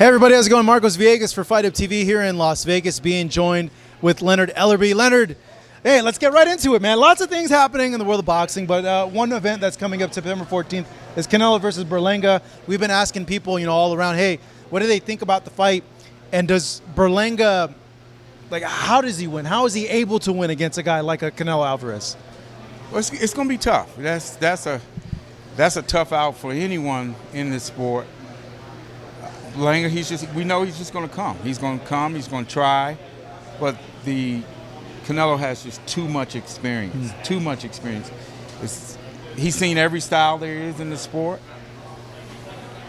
Hey everybody, how's it going? Marcos Villegas for Fight Up TV here in Las Vegas, being joined with Leonard Ellerbe. Leonard, hey, let's get right into it, man. Lots of things happening in the world of boxing, but one event that's coming up September 14th is Canelo versus Berlanga. We've been asking people, all around, hey, what do they think about the fight? And does Berlanga, how does he win? How is he able to win against a guy like a Canelo Alvarez? Well, it's going to be tough. That's a tough out for anyone in this sport. Berlanga, we know he's just going to come. He's going to come. He's going to try, but Canelo has just too much experience. Too much experience. He's seen every style there is in the sport,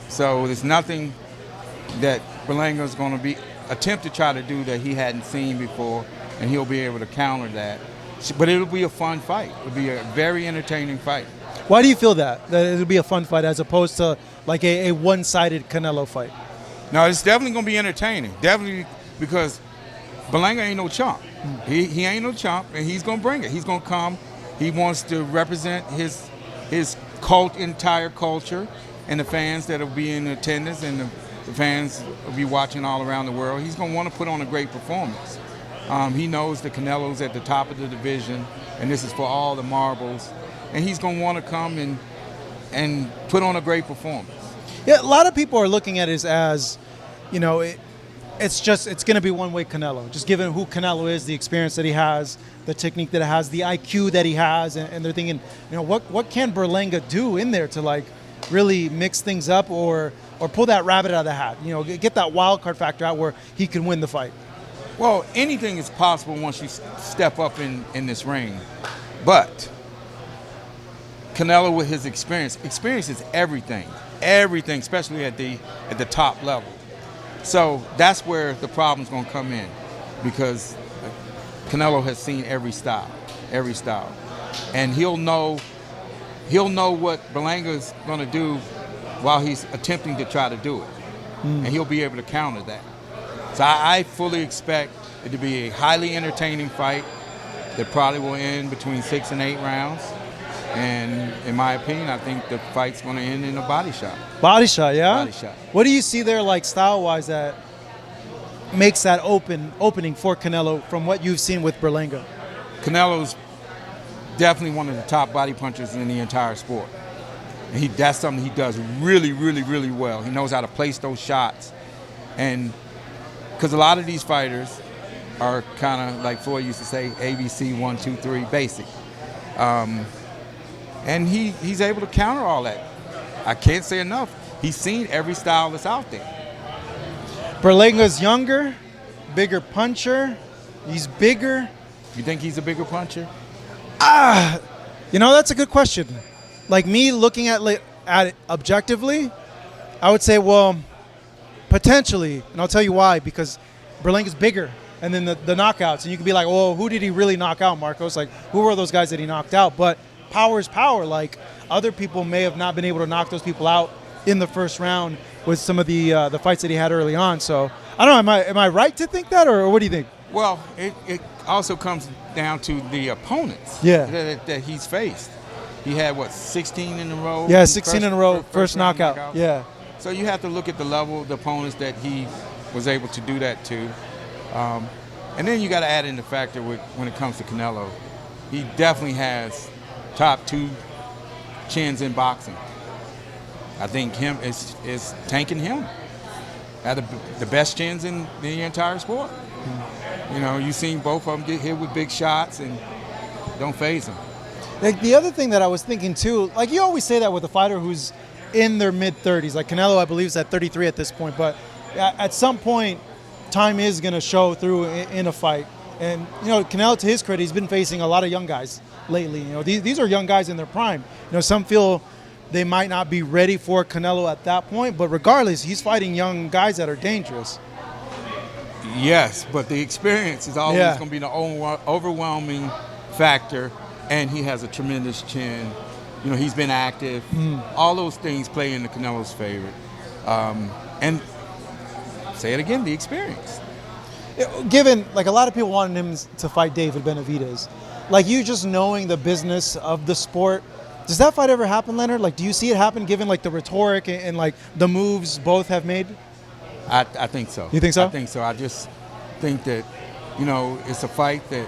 so there's nothing that Berlanga is going to attempt to try to do that he hadn't seen before, and he'll be able to counter that. But it'll be a fun fight. It'll be a very entertaining fight. Why do you feel that it'll be a fun fight as opposed to like a one-sided Canelo fight? No, it's definitely going to be entertaining. Definitely, because Berlanga ain't no chump. He ain't no chump, and he's going to bring it. He's going to come. He wants to represent his entire culture, and the fans that will be in attendance, and the fans will be watching all around the world. He's going to want to put on a great performance. He knows the Canelo's at the top of the division, and this is for all the marbles. And he's going to want to come and put on a great performance. Yeah, a lot of people are looking at it as, it's going to be one-way Canelo. Just given who Canelo is, the experience that he has, the technique that he has, the IQ that he has, and they're thinking, what can Berlanga do in there to really mix things up or pull that rabbit out of the hat? Get that wild card factor out where he can win the fight. Well, anything is possible once you step up in this ring, but Canelo with his experience is everything, especially at the top level. So that's where the problem's going to come in, because Canelo has seen every style, and he'll know what Berlanga's going to do while he's attempting to try to do it, and he'll be able to counter that. So I fully expect it to be a highly entertaining fight that probably will end between 6 and 8 rounds. And in my opinion, I think the fight's going to end in a body shot. Body shot, yeah? Body shot. What do you see there, style-wise, that makes that opening for Canelo from what you've seen with Berlanga? Canelo's definitely one of the top body punchers in the entire sport. And that's something he does really, really, really well. He knows how to place those shots. And because a lot of these fighters are kind of, like Floyd used to say, ABC, 1, 2, 3, basic. And he's able to counter all that. I can't say enough. He's seen every style that's out there. Berlanga's younger, bigger puncher. He's bigger. You think he's a bigger puncher? That's a good question. Me looking at it objectively, I would say, well, potentially, and I'll tell you why, because Berlanga's bigger. And then the knockouts, and you can be like, well, who did he really knock out, Marcos? Who were those guys that he knocked out? But power is power. Other people may have not been able to knock those people out in the first round with some of the fights that he had early on. So I don't know. Am I right to think that, or what do you think? Well, it also comes down to the opponents that he's faced. He had 16 in a row. Yeah, 16 in a row. First knockout. Yeah. So you have to look at the level of the opponents that he was able to do that to. And then you got to add in the factor when it comes to Canelo. He definitely has top 2 chins in boxing. I think him is tanking him. Had the best chins in the entire sport. You've seen both of them get hit with big shots and don't faze them. The other thing that I was thinking too, you always say that with a fighter who's in their mid-30s. Canelo, I believe, is at 33 at this point. But at some point, time is going to show through in a fight. And, Canelo, to his credit, he's been facing a lot of young guys lately. These are young guys in their prime. Some feel they might not be ready for Canelo at that point, but regardless, he's fighting young guys that are dangerous. Yes, but the experience is always going to be the overwhelming factor, and he has a tremendous chin. He's been active. All those things play into Canelo's favor. And say it again, the experience. Given, a lot of people wanted him to fight David Benavidez. You just knowing the business of the sport, does that fight ever happen, Leonard? Do you see it happen given, the rhetoric and the moves both have made? I think so. You think so? I think so. I just think that, it's a fight that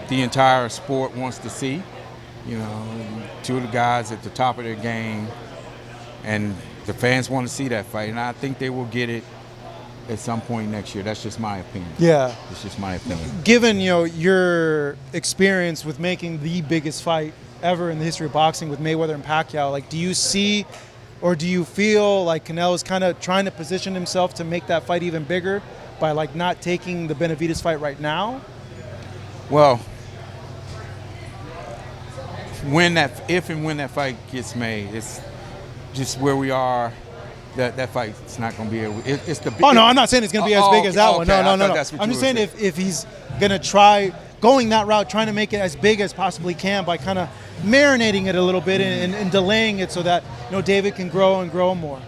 the entire sport wants to see. Two of the guys at the top of their game, and the fans want to see that fight, and I think they will get it at some point next year. That's just my opinion. Yeah. It's just my opinion. Given, your experience with making the biggest fight ever in the history of boxing with Mayweather and Pacquiao, like, do you see or do you feel like Canelo's kind of trying to position himself to make that fight even bigger by, like, not taking the Benavidez fight right now? Well, if and when that fight gets made, it's just where we are. That fight's not going to be able. It's the. Oh no, I'm not saying it's going to be as big as that one. No. I'm just saying if he's going to try going that route, trying to make it as big as possibly can by kind of marinating it a little bit and delaying it so that David can grow and grow more.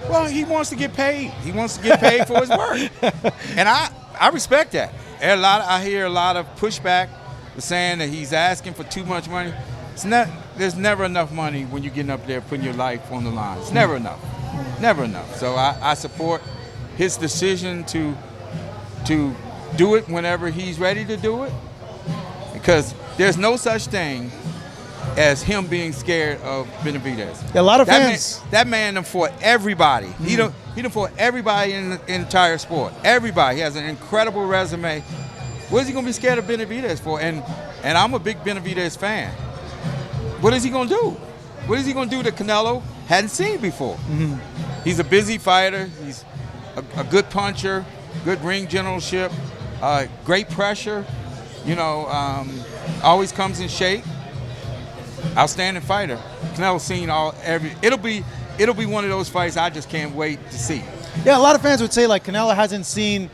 Well, he wants to get paid. He wants to get paid for his work, and I respect that. I hear a lot of pushback saying that he's asking for too much money. There's never enough money when you're getting up there putting your life on the line. It's never enough. Never enough. So I support his decision to do it whenever he's ready to do it, because there's no such thing as him being scared of Benavidez. Yeah, a lot of fans. That man done fought everybody. He done fought everybody in the entire sport. Everybody. He has an incredible resume. What is he going to be scared of Benavidez for? And I'm a big Benavidez fan. What is he going to do? What is he going to do that Canelo hadn't seen before? Mm-hmm. He's a busy fighter. He's a good puncher, good ring generalship, great pressure. Always comes in shape. Outstanding fighter. Canelo's seen It'll be one of those fights I just can't wait to see. Yeah, a lot of fans would say like Canelo hasn't seen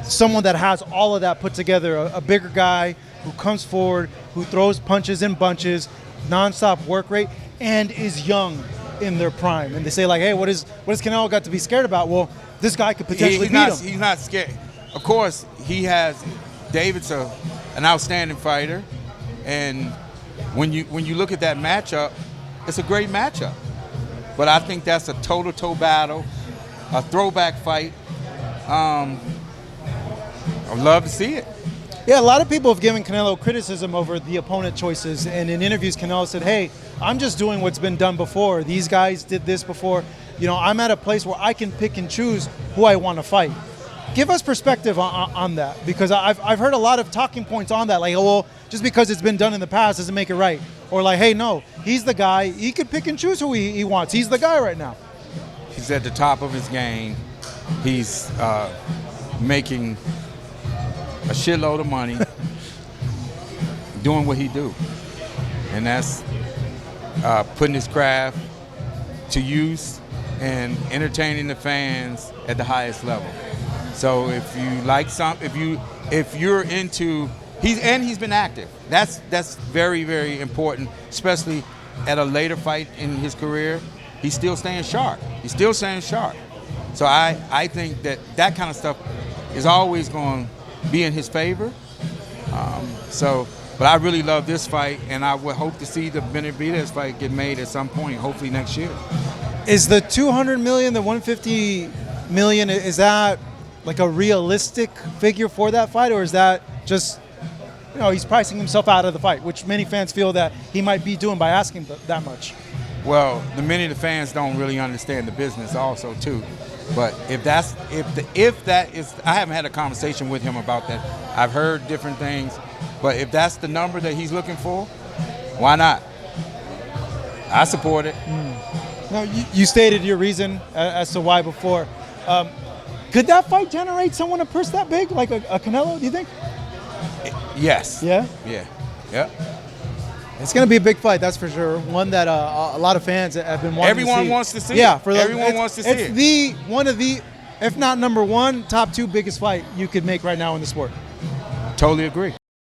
someone that has all of that put together. A bigger guy who comes forward, who throws punches in bunches, nonstop work rate, and is young in their prime. And they say like, hey, what is Canelo got to be scared about? Well, this guy could potentially beat him. He's not scared. Of course, David's an outstanding fighter, and when you look at that matchup, it's a great matchup. But I think that's a toe-to-toe battle, a throwback fight. I'd love to see it. Yeah, a lot of people have given Canelo criticism over the opponent choices, and in interviews, Canelo said, hey, I'm just doing what's been done before. These guys did this before. I'm at a place where I can pick and choose who I want to fight. Give us perspective on that, because I've heard a lot of talking points on that, like, oh, well, just because it's been done in the past doesn't make it right. Or like, hey, no, he's the guy. He could pick and choose who he wants. He's the guy right now. He's at the top of his game. He's making a shitload of money doing what he do, and that's putting his craft to use and entertaining the fans at the highest level. So if you like if you're into, he's been active. That's very, very important, especially at a later fight in his career. He's still staying sharp. So I think that kind of stuff is always going to be in his favor. But I really love this fight, and I would hope to see the Benavidez fight get made at some point, hopefully next year. Is the $200 million, the $150 million, is that like a realistic figure for that fight, or is that just, he's pricing himself out of the fight, which many fans feel that he might be doing by asking that much? Well, many of the fans don't really understand the business also too. But if that is, I haven't had a conversation with him about that. I've heard different things, but if that's the number that he's looking for, why not? I support it. Now, you stated your reason as to why before. Could that fight generate someone a purse that big, like a Canelo, do you think? Yes. Yeah? Yeah. Yep. It's going to be a big fight, that's for sure. One that a lot of fans have been wanting to see. Everyone wants to see yeah, it. Everyone wants to see it. It's one of the, if not number one, top two biggest fight you could make right now in the sport. Totally agree.